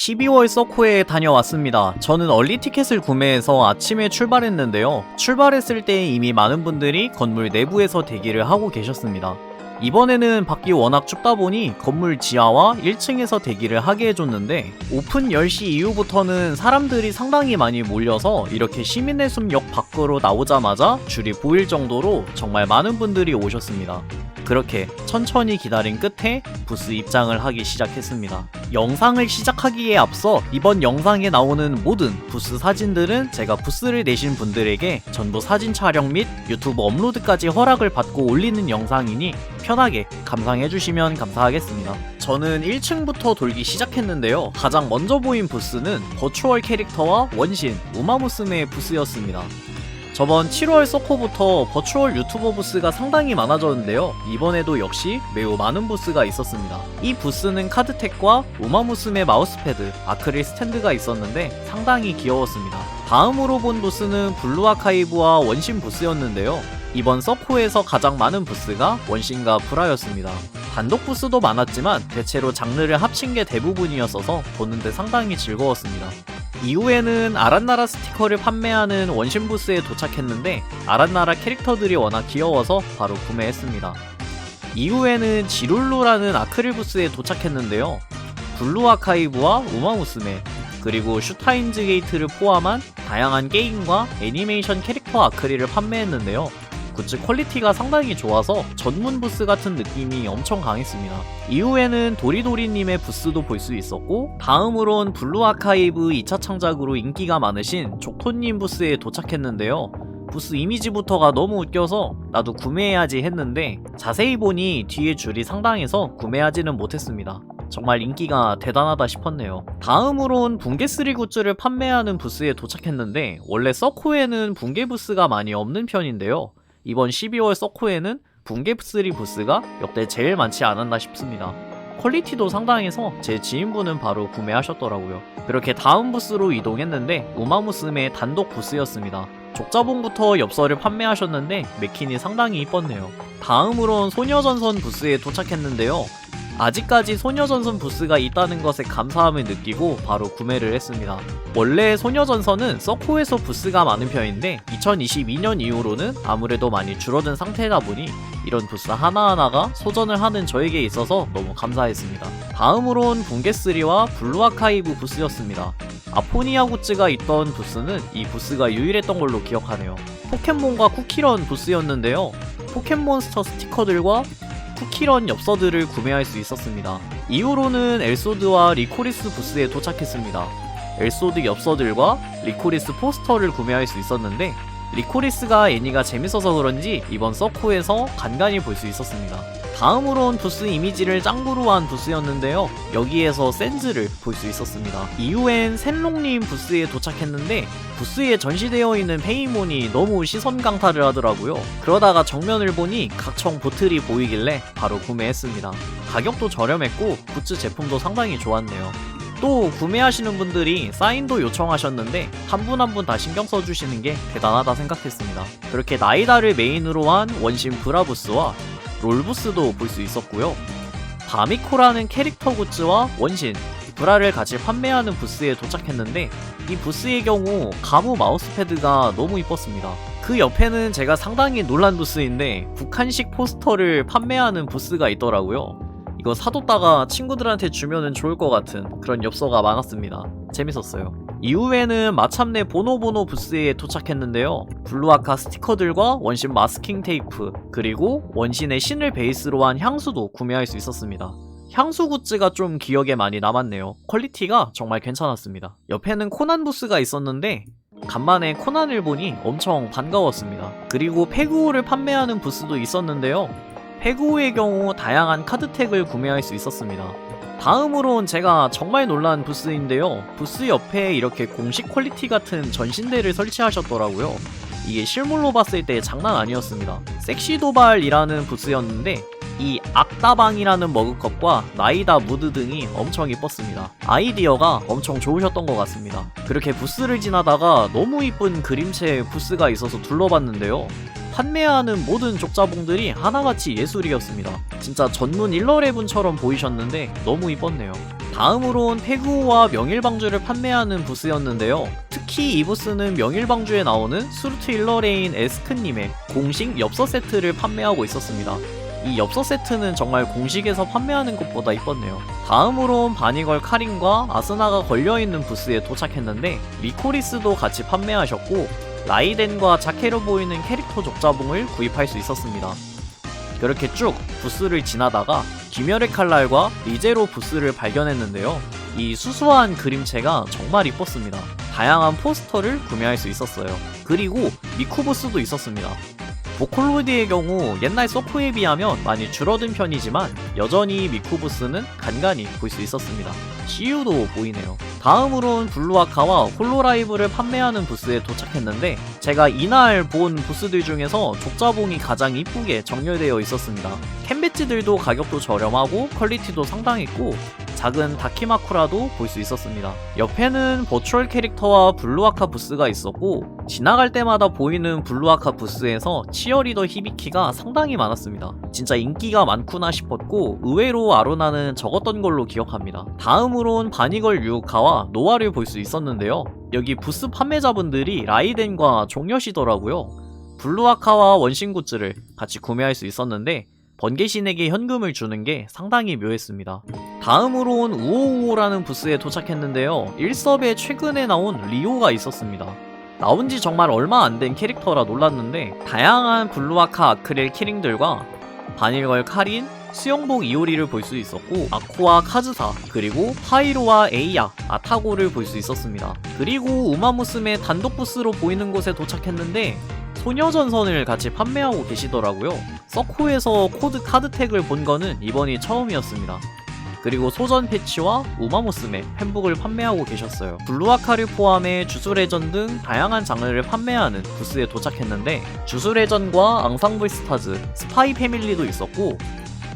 12월 서코에 다녀왔습니다. 저는 얼리 티켓을 구매해서 아침에 출발했는데요. 출발했을 때 이미 많은 분들이 건물 내부에서 대기를 하고 계셨습니다. 이번에는 밖이 워낙 춥다 보니 건물 지하와 1층에서 대기를 하게 해줬는데 오픈 10시 이후부터는 사람들이 상당히 많이 몰려서 이렇게 시민의 숲역 밖으로 나오자마자 줄이 보일 정도로 정말 많은 분들이 오셨습니다. 그렇게 천천히 기다린 끝에 부스 입장을 하기 시작했습니다. 영상을 시작하기에 앞서 이번 영상에 나오는 모든 부스 사진들은 제가 부스를 내신 분들에게 전부 사진 촬영 및 유튜브 업로드까지 허락을 받고 올리는 영상이니 편하게 감상해주시면 감사하겠습니다. 저는 1층부터 돌기 시작했는데요. 가장 먼저 보인 부스는 버추얼 캐릭터와 원신, 우마무스메의 부스였습니다. 저번 7월 서코부터 버추얼 유튜버 부스가 상당히 많아졌는데요. 이번에도 역시 매우 많은 부스가 있었습니다. 이 부스는 카드텍과 우마무스메 마우스패드, 아크릴 스탠드가 있었는데 상당히 귀여웠습니다. 다음으로 본 부스는 블루 아카이브와 원신 부스였는데요. 이번 서코에서 가장 많은 부스가 원신과 브라였습니다. 단독 부스도 많았지만 대체로 장르를 합친 게 대부분이었어서 보는데 상당히 즐거웠습니다. 이후에는 아란나라 스티커를 판매하는 원신 부스에 도착했는데 아란나라 캐릭터들이 워낙 귀여워서 바로 구매했습니다. 이후에는 지룰루라는 아크릴 부스에 도착했는데요. 블루 아카이브와 우마무스메 그리고 슈타인즈 게이트를 포함한 다양한 게임과 애니메이션 캐릭터 아크릴을 판매했는데요. 굿즈 퀄리티가 상당히 좋아서 전문 부스 같은 느낌이 엄청 강했습니다. 이후에는 도리도리님의 부스도 볼 수 있었고 다음으론 블루 아카이브 2차 창작으로 인기가 많으신 족토님 부스에 도착했는데요. 부스 이미지부터가 너무 웃겨서 나도 구매해야지 했는데 자세히 보니 뒤에 줄이 상당해서 구매하지는 못했습니다. 정말 인기가 대단하다 싶었네요. 다음으론 붕괴3 굿즈를 판매하는 부스에 도착했는데 원래 서코에는 붕괴 부스가 많이 없는 편인데요. 이번 12월 서코에는 붕괴3 부스가 역대 제일 많지 않았나 싶습니다. 퀄리티도 상당해서 제 지인분은 바로 구매하셨더라고요. 그렇게 다음 부스로 이동했는데 우마무스메의 단독 부스였습니다. 족자봉부터 엽서를 판매하셨는데 메킨이 상당히 이뻤네요. 다음으론 소녀전선 부스에 도착했는데요. 아직까지 소녀전선 부스가 있다는 것에 감사함을 느끼고 바로 구매를 했습니다. 원래 소녀전선은 서코에서 부스가 많은 편인데 2022년 이후로는 아무래도 많이 줄어든 상태다 보니 이런 부스 하나하나가 소전을 하는 저에게 있어서 너무 감사했습니다. 다음으론 붕괴3와 블루 아카이브 부스였습니다. 아포니아 굿즈가 있던 부스는 이 부스가 유일했던 걸로 기억하네요. 포켓몬과 쿠키런 부스였는데요. 포켓몬스터 스티커들과 쿠키런 엽서들을 구매할 수 있었습니다. 이후로는 엘소드와 리코리스 부스에 도착했습니다. 엘소드 엽서들과 리코리스 포스터를 구매할 수 있었는데 리코리스가 애니가 재밌어서 그런지 이번 서코에서 간간히 볼 수 있었습니다. 다음으론 부스 이미지를 짱구로 한 부스였는데요. 여기에서 센즈를 볼 수 있었습니다. 이후엔 센롱님 부스에 도착했는데 부스에 전시되어 있는 페이몬이 너무 시선 강탈을 하더라고요. 그러다가 정면을 보니 각청 보틀이 보이길래 바로 구매했습니다. 가격도 저렴했고 굿즈 제품도 상당히 좋았네요. 또 구매하시는 분들이 사인도 요청하셨는데 한 분 한 분 다 신경 써주시는 게 대단하다 생각했습니다. 그렇게 나이다를 메인으로 한 원신 브라부스와 롤부스도 볼 수 있었고요. 바미코라는 캐릭터 굿즈와 원신, 브라를 같이 판매하는 부스에 도착했는데 이 부스의 경우 가무 마우스패드가 너무 이뻤습니다. 그 옆에는 제가 상당히 놀란 부스인데 북한식 포스터를 판매하는 부스가 있더라고요. 이거 사뒀다가 친구들한테 주면은 좋을 것 같은 그런 엽서가 많았습니다. 재밌었어요. 이후에는 마참내 보노보노 부스에 도착했는데요. 블루아카 스티커들과 원신 마스킹 테이프 그리고 원신의 신을 베이스로 한 향수도 구매할 수 있었습니다. 향수 굿즈가 좀 기억에 많이 남았네요. 퀄리티가 정말 괜찮았습니다. 옆에는 코난 부스가 있었는데 간만에 코난을 보니 엄청 반가웠습니다. 그리고 페그호를 판매하는 부스도 있었는데요. 페그호의 경우 다양한 카드텍을 구매할 수 있었습니다. 다음으론 제가 정말 놀란 부스인데요. 부스 옆에 이렇게 공식 퀄리티 같은 전신대를 설치하셨더라고요. 이게 실물로 봤을 때 장난 아니었습니다. 섹시 도발이라는 부스였는데 이 악다방이라는 머그컵과 나이다 무드 등이 엄청 이뻤습니다. 아이디어가 엄청 좋으셨던 것 같습니다. 그렇게 부스를 지나다가 너무 이쁜 그림체 부스가 있어서 둘러봤는데요. 판매하는 모든 족자봉들이 하나같이 예술이었습니다. 진짜 전문 일러레븐처럼 보이셨는데 너무 이뻤네요. 다음으론 페그오와 명일방주를 판매하는 부스였는데요. 특히 이 부스는 명일방주에 나오는 수루트 일러레인 에스크님의 공식 엽서 세트를 판매하고 있었습니다. 이 엽서 세트는 정말 공식에서 판매하는 것보다 이뻤네요. 다음으론 바니걸 카린과 아스나가 걸려있는 부스에 도착했는데 리코리스도 같이 판매하셨고 라이덴과 자케로 보이는 캐릭터 족자봉을 구입할 수 있었습니다. 그렇게 쭉 부스를 지나다가 귀멸의 칼날과 리제로 부스를 발견했는데요. 이 수수한 그림체가 정말 이뻤습니다. 다양한 포스터를 구매할 수 있었어요. 그리고 미쿠 부스도 있었습니다. 보컬로이드의 경우 옛날 서쿠에 비하면 많이 줄어든 편이지만 여전히 미쿠 부스는 간간히 볼 수 있었습니다. CU도 보이네요. 다음으론 블루아카와 홀로라이브를 판매하는 부스에 도착했는데 제가 이날 본 부스들 중에서 족자봉이 가장 이쁘게 정렬되어 있었습니다. 캔배지들도 가격도 저렴하고 퀄리티도 상당했고 작은 다키마쿠라도 볼 수 있었습니다. 옆에는 버추얼 캐릭터와 블루아카 부스가 있었고 지나갈 때마다 보이는 블루아카 부스에서 치어리더 히비키가 상당히 많았습니다. 진짜 인기가 많구나 싶었고 의외로 아로나는 적었던 걸로 기억합니다. 다음으론 바니걸 유우카와 노아를 볼 수 있었는데요. 여기 부스 판매자분들이 라이덴과 종려시더라고요. 블루아카와 원신 굿즈를 같이 구매할 수 있었는데 번개신에게 현금을 주는 게 상당히 묘했습니다. 다음으론 우오우오라는 부스에 도착했는데요. 1섭에 최근에 나온 리오가 있었습니다. 나온지 정말 얼마 안 된 캐릭터라 놀랐는데 다양한 블루아카 아크릴 키링들과 바닐걸 카린, 수영복 이오리를 볼 수 있었고 아코와 카즈사, 그리고 파이로와 에이야, 아타고를 볼 수 있었습니다. 그리고 우마무스메 단독 부스로 보이는 곳에 도착했는데 소녀전선을 같이 판매하고 계시더라고요. 서코에서 코드 카드택을 본 거는 이번이 처음이었습니다. 그리고 소전 패치와 우마무스메 팬북을 판매하고 계셨어요. 블루아카를 포함해 주술레전 등 다양한 장르를 판매하는 부스에 도착했는데 주술레전과 앙상블 스타즈, 스파이 패밀리도 있었고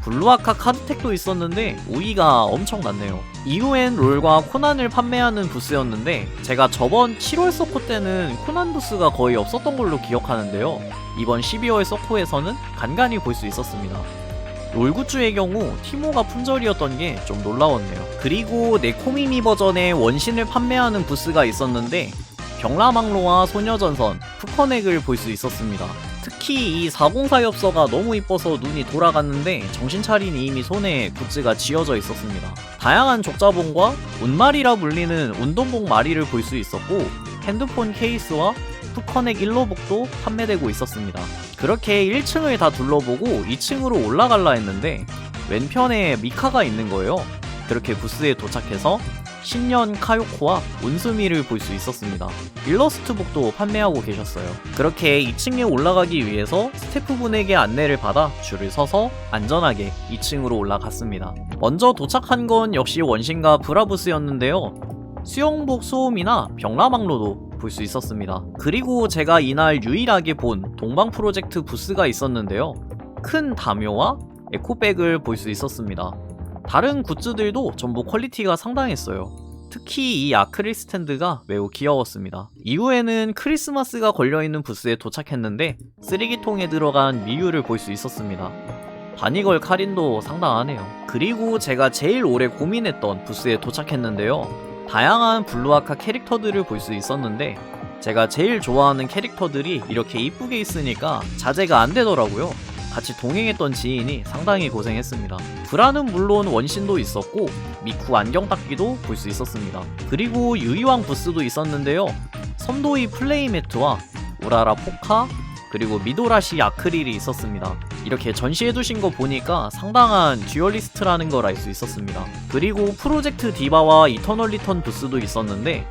블루아카 카드택도 있었는데 우위가 엄청났네요. 이후엔 롤과 코난을 판매하는 부스였는데 제가 저번 7월 서코 때는 코난 부스가 거의 없었던 걸로 기억하는데요. 이번 12월 서코에서는 간간히 볼 수 있었습니다. 롤굿즈의 경우 티모가 품절이었던 게 좀 놀라웠네요. 그리고 네코미미 버전의 원신을 판매하는 부스가 있었는데 병라망로와 소녀전선, 푸커넥을 볼 수 있었습니다. 특히 이 404 엽서가 너무 이뻐서 눈이 돌아갔는데 정신 차리니 이미 손에 굿즈가 지어져 있었습니다. 다양한 족자봉과 운마리라 불리는 운동복 마리를 볼 수 있었고 핸드폰 케이스와 푸커넥 일로복도 판매되고 있었습니다. 그렇게 1층을 다 둘러보고 2층으로 올라갈라 했는데 왼편에 미카가 있는 거예요. 그렇게 부스에 도착해서 신년 카요코와 온수미를 볼 수 있었습니다. 일러스트북도 판매하고 계셨어요. 그렇게 2층에 올라가기 위해서 스태프분에게 안내를 받아 줄을 서서 안전하게 2층으로 올라갔습니다. 먼저 도착한 건 역시 원신과 브라부스였는데요. 수영복 소음이나 병라망로도 볼 수 있었습니다. 그리고 제가 이날 유일하게 본 동방 프로젝트 부스가 있었는데요. 큰 다묘와 에코백을 볼 수 있었습니다. 다른 굿즈들도 전부 퀄리티가 상당했어요. 특히 이 아크릴 스탠드가 매우 귀여웠습니다. 이후에는 크리스마스가 걸려있는 부스에 도착했는데 쓰레기통에 들어간 미유를 볼 수 있었습니다. 바니걸 카린도 상당하네요. 그리고 제가 제일 오래 고민했던 부스에 도착했는데요. 다양한 블루아카 캐릭터들을 볼 수 있었는데 제가 제일 좋아하는 캐릭터들이 이렇게 이쁘게 있으니까 자제가 안 되더라고요. 같이 동행했던 지인이 상당히 고생했습니다. 브라는 물론 원신도 있었고 미쿠 안경 닦기도 볼 수 있었습니다. 그리고 유이왕 부스도 있었는데요. 섬도이 플레이매트와 우라라 포카, 그리고 미도라시 아크릴이 있었습니다. 이렇게 전시해두신 거 보니까 상당한 듀얼리스트라는 걸 알 수 있었습니다. 그리고 프로젝트 디바와 이터널 리턴 부스도 있었는데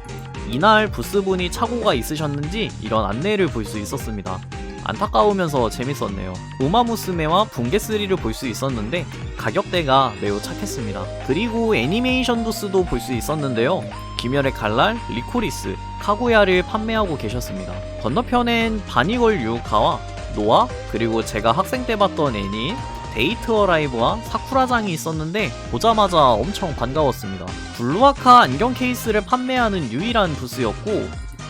이날 부스분이 착오가 있으셨는지 이런 안내를 볼 수 있었습니다. 안타까우면서 재밌었네요. 우마무스메와 붕괴3를 볼 수 있었는데 가격대가 매우 착했습니다. 그리고 애니메이션 부스도 볼 수 있었는데요. 귀멸의 칼날, 리코리스, 카구야를 판매하고 계셨습니다. 건너편엔 바니걸 유우카와 노아, 그리고 제가 학생 때 봤던 애니인 데이트 어라이브와 사쿠라장이 있었는데 보자마자 엄청 반가웠습니다. 블루아카 안경 케이스를 판매하는 유일한 부스였고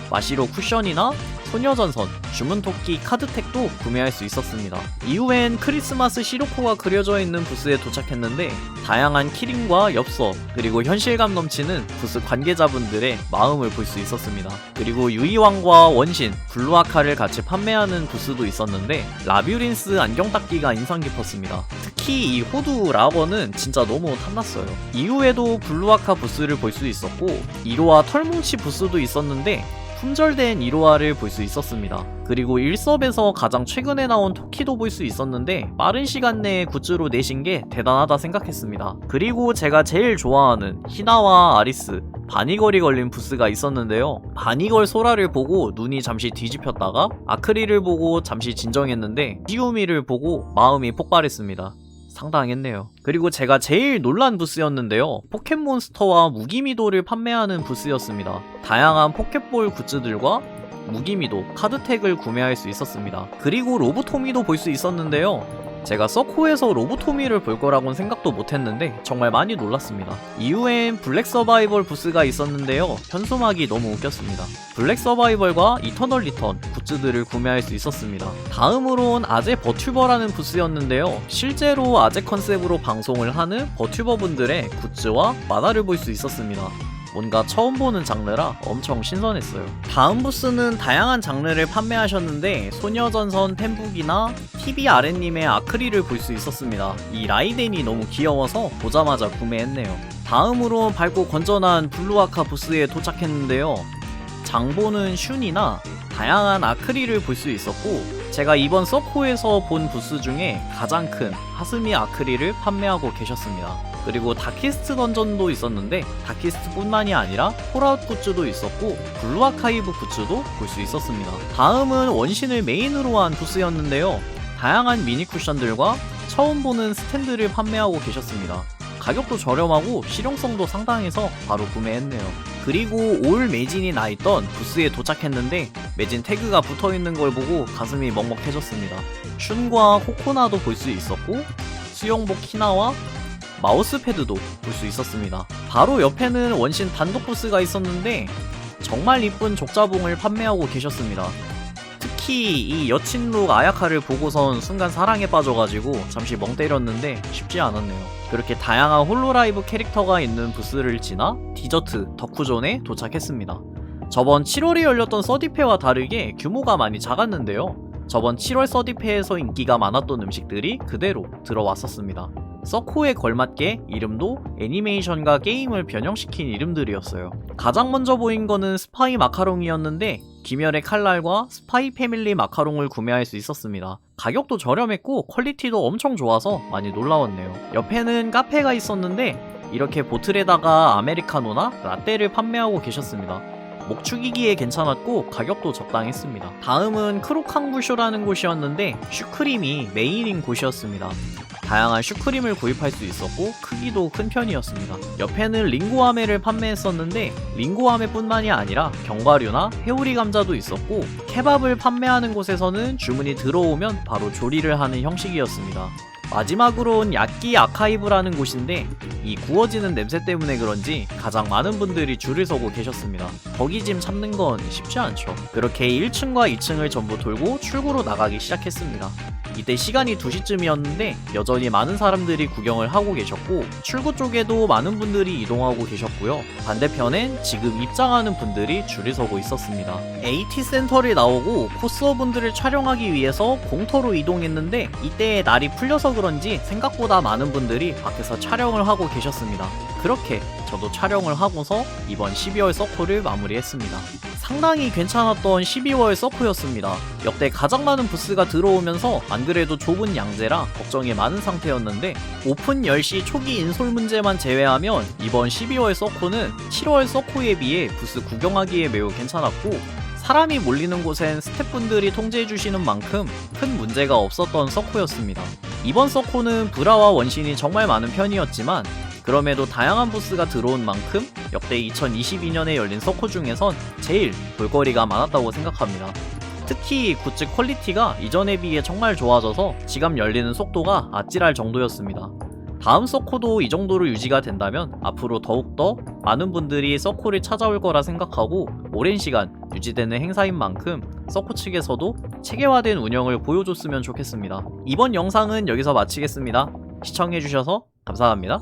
마시로 쿠션이나 소녀전선, 주문토끼 카드택도 구매할 수 있었습니다. 이후엔 크리스마스 시로코가 그려져 있는 부스에 도착했는데 다양한 키링과 엽서, 그리고 현실감 넘치는 부스 관계자분들의 마음을 볼 수 있었습니다. 그리고 유이왕과 원신, 블루아카를 같이 판매하는 부스도 있었는데 라뷰린스 안경 닦기가 인상 깊었습니다. 특히 이 호두 라버는 진짜 너무 탐났어요. 이후에도 블루아카 부스를 볼 수 있었고 1호와 털뭉치 부스도 있었는데 품절된 1호화를 볼 수 있었습니다. 그리고 일섭에서 가장 최근에 나온 토끼도 볼 수 있었는데 빠른 시간 내에 굿즈로 내신 게 대단하다 생각했습니다. 그리고 제가 제일 좋아하는 희나와 아리스, 바니걸이 걸린 부스가 있었는데요. 바니걸 소라를 보고 눈이 잠시 뒤집혔다가 아크릴을 보고 잠시 진정했는데 히우미를 보고 마음이 폭발했습니다. 상당했네요. 그리고 제가 제일 놀란 부스였는데요. 포켓몬스터와 무기미도를 판매하는 부스였습니다. 다양한 포켓볼 굿즈들과 무기미도, 카드택을 구매할 수 있었습니다. 그리고 로보토미도 볼 수 있었는데요. 제가 서코에서 로보토미를 볼 거라고는 생각도 못했는데 정말 많이 놀랐습니다. 이후엔 블랙 서바이벌 부스가 있었는데요. 현수막이 너무 웃겼습니다. 블랙 서바이벌과 이터널 리턴 굿즈들을 구매할 수 있었습니다. 다음으론 아재 버튜버라는 부스였는데요. 실제로 아재 컨셉으로 방송을 하는 버튜버 분들의 굿즈와 만화를 볼 수 있었습니다. 뭔가 처음 보는 장르라 엄청 신선했어요. 다음 부스는 다양한 장르를 판매하셨는데 소녀전선 템북이나 TVRN님의 아크릴을 볼 수 있었습니다. 이 라이덴이 너무 귀여워서 보자마자 구매했네요. 다음으로 밝고 건전한 블루아카 부스에 도착했는데요. 장보는 슌이나 다양한 아크릴을 볼 수 있었고 제가 이번 서코에서 본 부스 중에 가장 큰 하스미 아크릴을 판매하고 계셨습니다. 그리고 다키스트 던전도 있었는데 다키스트뿐만이 아니라 폴아웃 굿즈도 있었고 블루아카이브 굿즈도 볼 수 있었습니다. 다음은 원신을 메인으로 한 부스였는데요. 다양한 미니 쿠션들과 처음 보는 스탠드를 판매하고 계셨습니다. 가격도 저렴하고 실용성도 상당해서 바로 구매했네요. 그리고 올 매진이 나있던 부스에 도착했는데 매진 태그가 붙어있는 걸 보고 가슴이 먹먹해졌습니다. 슌과 코코나도 볼 수 있었고 수영복 히나와 마우스패드도 볼 수 있었습니다. 바로 옆에는 원신 단독 부스가 있었는데 정말 이쁜 족자봉을 판매하고 계셨습니다. 특히 이 여친룩 아야카를 보고선 순간 사랑에 빠져가지고 잠시 멍 때렸는데 쉽지 않았네요. 그렇게 다양한 홀로라이브 캐릭터가 있는 부스를 지나 디저트 덕후존에 도착했습니다. 저번 7월에 열렸던 서디페와 다르게 규모가 많이 작았는데요. 저번 7월 서디페에서 인기가 많았던 음식들이 그대로 들어왔었습니다. 서코에 걸맞게 이름도 애니메이션과 게임을 변형시킨 이름들이었어요. 가장 먼저 보인 거는 스파이 마카롱이었는데 귀멸의 칼날과 스파이 패밀리 마카롱을 구매할 수 있었습니다. 가격도 저렴했고 퀄리티도 엄청 좋아서 많이 놀라웠네요. 옆에는 카페가 있었는데 이렇게 보틀에다가 아메리카노나 라떼를 판매하고 계셨습니다. 목 축이기에 괜찮았고 가격도 적당했습니다. 다음은 크로캉부쇼라는 곳이었는데 슈크림이 메인인 곳이었습니다. 다양한 슈크림을 구입할 수 있었고 크기도 큰 편이었습니다. 옆에는 링고아메를 판매했었는데 링고아메뿐만이 아니라 견과류나 회오리 감자도 있었고 케밥을 판매하는 곳에서는 주문이 들어오면 바로 조리를 하는 형식이었습니다. 마지막으론 야끼 아카이브라는 곳인데 이 구워지는 냄새 때문에 그런지 가장 많은 분들이 줄을 서고 계셨습니다. 거기짐 참는 건 쉽지 않죠. 그렇게 1층과 2층을 전부 돌고 출구로 나가기 시작했습니다. 이때 시간이 2시쯤이었는데 여전히 많은 사람들이 구경을 하고 계셨고 출구 쪽에도 많은 분들이 이동하고 계셨고요. 반대편엔 지금 입장하는 분들이 줄을 서고 있었습니다. AT 센터를 나오고 코스어분들을 촬영하기 위해서 공터로 이동했는데 이때 날이 풀려서 그런지 생각보다 많은 분들이 밖에서 촬영을 하고 계셨습니다. 그렇게 저도 촬영을 하고서 이번 12월 서코를 마무리했습니다. 상당히 괜찮았던 12월 서코였습니다. 역대 가장 많은 부스가 들어오면서 안 그래도 좁은 양재라 걱정이 많은 상태였는데 오픈 10시 초기 인솔 문제만 제외하면 이번 12월 서코는 7월 서코에 비해 부스 구경하기에 매우 괜찮았고 사람이 몰리는 곳엔 스태프분들이 통제해주시는 만큼 큰 문제가 없었던 서코였습니다. 이번 서코는 브라와 원신이 정말 많은 편이었지만 그럼에도 다양한 부스가 들어온 만큼 역대 2022년에 열린 서코 중에선 제일 볼거리가 많았다고 생각합니다. 특히 굿즈 퀄리티가 이전에 비해 정말 좋아져서 지갑 열리는 속도가 아찔할 정도였습니다. 다음 서코도 이 정도로 유지가 된다면 앞으로 더욱더 많은 분들이 서코를 찾아올 거라 생각하고 오랜 시간 유지되는 행사인 만큼 서코 측에서도 체계화된 운영을 보여줬으면 좋겠습니다. 이번 영상은 여기서 마치겠습니다. 시청해주셔서 감사합니다.